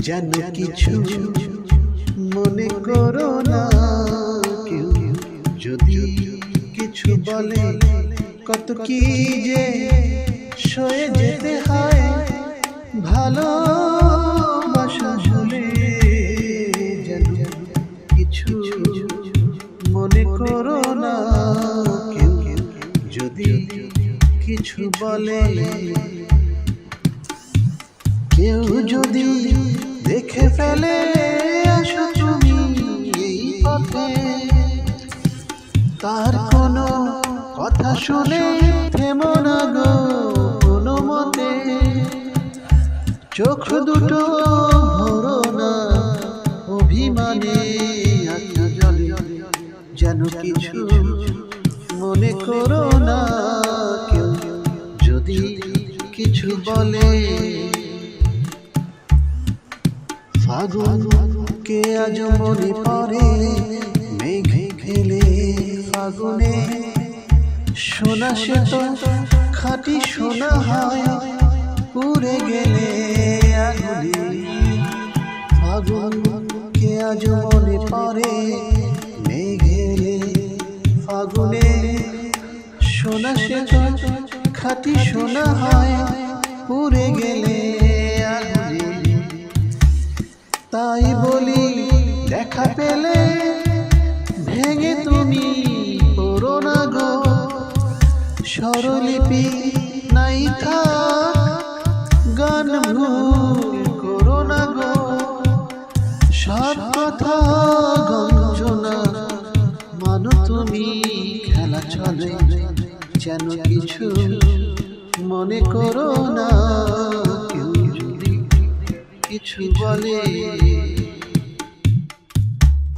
যেন কিছু মনে করো না কেউ যদি কিছু বলে, কত কি যে সয়ে যেতে হয় ভালোবাসা হলে। যেন কিছু মনে করো না কেউ যদি কিছু বলে। কেউ যদি দেখে ফেলে আসো তুমি এই পথে, তার কোনো কথা শুনে থেমো না গো কোনো মতে। চোখ দুটো ভরো না অভিমানে আঁখি জলে, যেন কিছু মনে করো না কেউ যদি কিছু বলে। ফাগুনকে আজ মনে পড়ে মেঘ খেলে ফাগুনে, সোনা সে তো খাঁটি সোনা হয় পুড়ে গেলে আগুনে। ফাগুনকে আজ মনে পড়ে মেঘ এলে ফাগুনে, সোনা সে তো খাঁটি সোনা হয় পুড়ে গেলে আগুনে। তাই বলি দেখা পেলে ভেঙে তুমি পড়ো না গো, স্বরলিপি নাই থাক গান ভুল করো না গো। সব কথা গঞ্জনা মানো তুমি খেলা চলে, যেন কিছু মনে করো না কেউ যদি কিছু বলে।